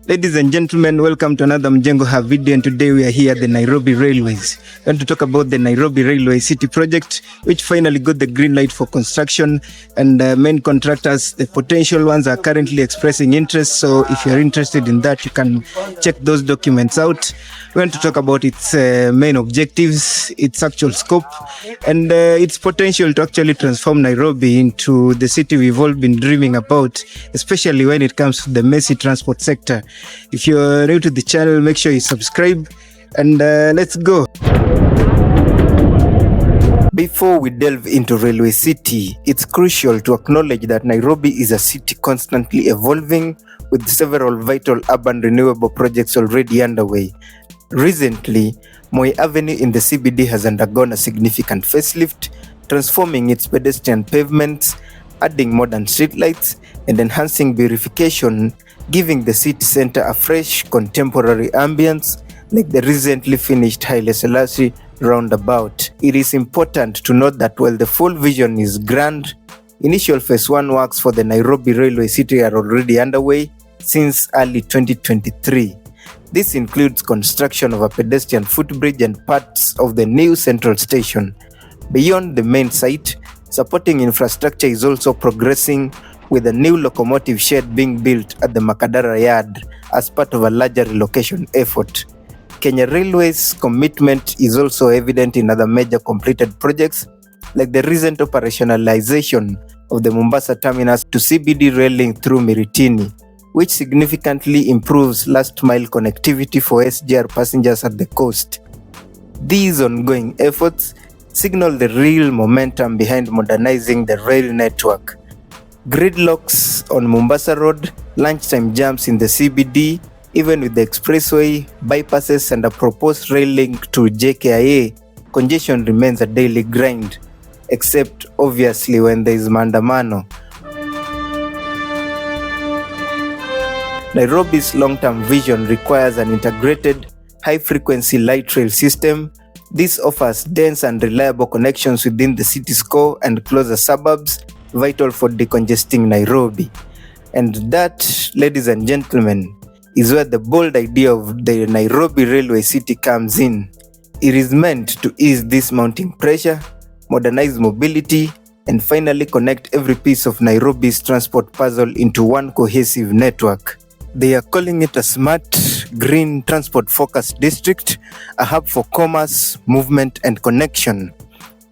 Ladies and gentlemen, welcome to another Mjengo Hub video, and today we are here at the Nairobi Railways. We're going to talk about the Nairobi Railway City project, which finally got the green light for construction, and main contractors, the potential ones, are currently expressing interest. So if you're interested in that, you can check those documents out. We're going to talk about its main objectives, its actual scope, and its potential to actually transform Nairobi into the city we've all been dreaming about, especially when it comes to the messy transport sector. If you're new to the channel, make sure you subscribe, and let's go. Before we delve into Railway City, it's crucial to acknowledge that Nairobi is a city constantly evolving, with several vital urban renewable projects already underway. Recently, Moi Avenue in the CBD has undergone a significant facelift, transforming its pedestrian pavements, adding modern streetlights, and enhancing beautification, giving the city center a fresh, contemporary ambience like the recently finished Haile Selassie roundabout. It is important to note that while the full vision is grand, initial phase 1 works for the Nairobi Railway City are already underway since early 2023. This includes construction of a pedestrian footbridge and parts of the new central station. Beyond the main site, supporting infrastructure is also progressing, with a new locomotive shed being built at the Makadara yard as part of a larger relocation effort. Kenya Railways' commitment is also evident in other major completed projects, like the recent operationalization of the Mombasa Terminus to CBD rail link through Miritini, which significantly improves last-mile connectivity for SGR passengers at the coast. These ongoing efforts signal the real momentum behind modernizing the rail network. Gridlocks on Mombasa Road, lunchtime jams in the CBD, even with the expressway, bypasses, and a proposed rail link to JKIA, congestion remains a daily grind, except obviously when there is maandamano. Nairobi's long-term vision requires an integrated, high-frequency light rail system. This offers dense and reliable connections within the city's core and closer suburbs, vital for decongesting Nairobi. And that, ladies and gentlemen, is where the bold idea of the Nairobi Railway City comes in. It is meant to ease this mounting pressure, modernize mobility, and finally connect every piece of Nairobi's transport puzzle into one cohesive network. They are calling it a smart, green, transport-focused district, a hub for commerce, movement, and connection.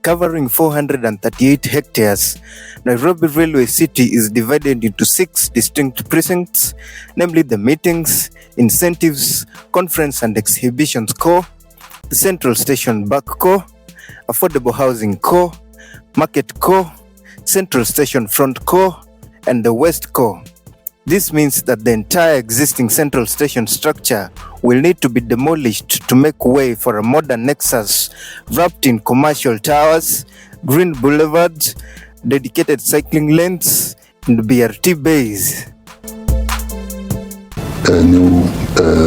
Covering 438 hectares, Nairobi Railway City is divided into 6 distinct precincts, namely the Meetings, Incentives, Conference and Exhibitions Core, the Central Station Back Core, Affordable Housing Core, Market Core, Central Station Front Core, and the West Core. This means that the entire existing central station structure will need to be demolished to make way for a modern nexus wrapped in commercial towers, green boulevards, dedicated cycling lanes, and BRT bays. New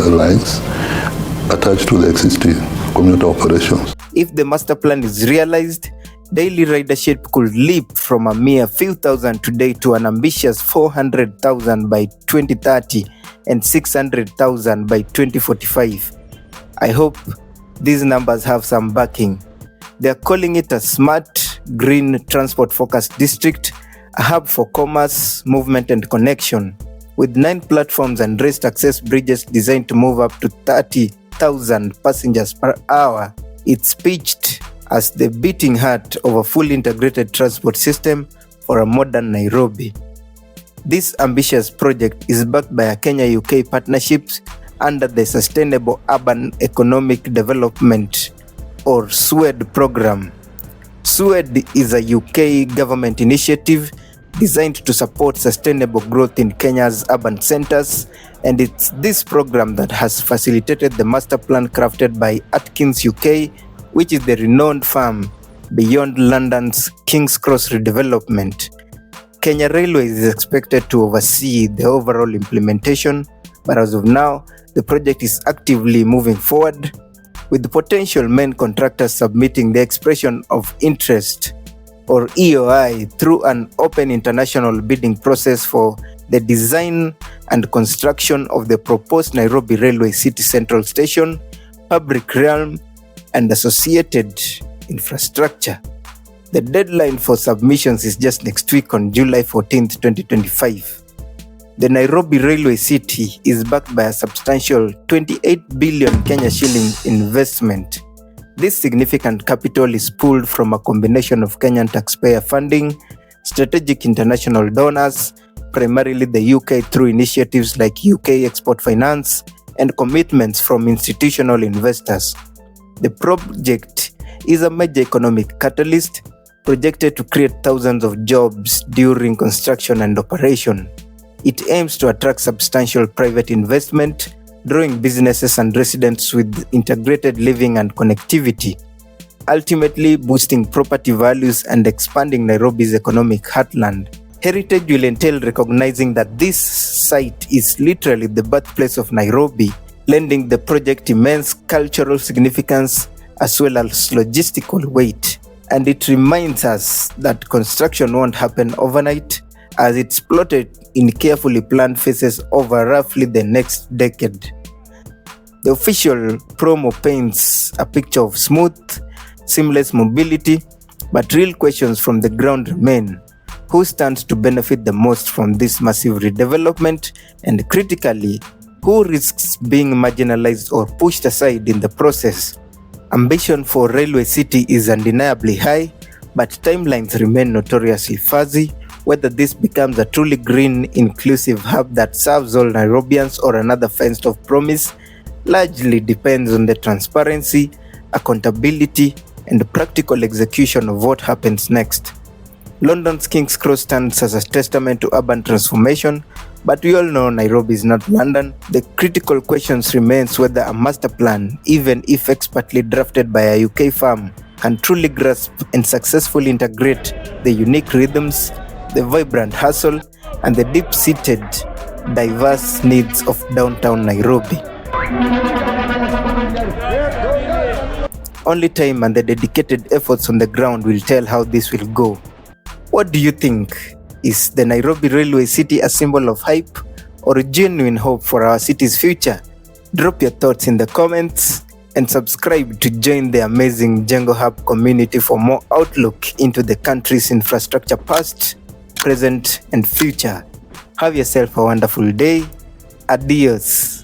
lines attached to the existing commuter operations. If the master plan is realized, daily ridership could leap from a mere few thousand today to an ambitious 400,000 by 2030 and 600,000 by 2045. I hope these numbers have some backing. They are calling it a smart, green, transport-focused district, a hub for commerce, movement and connection, with 9 platforms and raised access bridges designed to move up to 30,000 passengers per hour. It's pitched as the beating heart of a fully integrated transport system for a modern Nairobi. This ambitious project is backed by a Kenya-UK partnerships under the Sustainable Urban Economic Development or SUED program. SUED is a UK government initiative designed to support sustainable growth in Kenya's urban centers, and it's this program that has facilitated the master plan crafted by Atkins UK, which is the renowned firm beyond London's King's Cross redevelopment. Kenya Railways is expected to oversee the overall implementation, but as of now, the project is actively moving forward, with the potential main contractors submitting the expression of interest or EOI through an open international bidding process for the design and construction of the proposed Nairobi Railway City Central Station, public realm, and associated infrastructure. The deadline for submissions is just next week on July 14th, 2025. The Nairobi Railway City is backed by a substantial 28 billion Kenya shilling investment. This significant capital is pulled from a combination of Kenyan taxpayer funding, strategic international donors, primarily the UK through initiatives like UK Export Finance, and commitments from institutional investors. The project is a major economic catalyst, projected to create thousands of jobs during construction and operation. It aims to attract substantial private investment, drawing businesses and residents with integrated living and connectivity, ultimately boosting property values and expanding Nairobi's economic heartland. Heritage will entail recognizing that this site is literally the birthplace of Nairobi, lending the project immense cultural significance as well as logistical weight. And it reminds us that construction won't happen overnight, as it's plotted in carefully planned phases over roughly the next decade. The official promo paints a picture of smooth, seamless mobility, but real questions from the ground remain. Who stands to benefit the most from this massive redevelopment, and critically, who risks being marginalized or pushed aside in the process? Ambition for Railway City is undeniably high, but timelines remain notoriously fuzzy. Whether this becomes a truly green, inclusive hub that serves all Nairobians or another fenced-off promise largely depends on the transparency, accountability, and practical execution of what happens next. London's King's Cross stands as a testament to urban transformation, but we all know Nairobi is not London. The critical questions remains whether a master plan, even if expertly drafted by a UK firm, can truly grasp and successfully integrate the unique rhythms, the vibrant hustle, and the deep-seated, diverse needs of downtown Nairobi. Only time and the dedicated efforts on the ground will tell how this will go. What do you think? Is the Nairobi Railway City a symbol of hype or a genuine hope for our city's future? Drop your thoughts in the comments and subscribe to join the amazing Mjengo Hub community for more outlook into the country's infrastructure past, present, and future. Have yourself a wonderful day. Adios.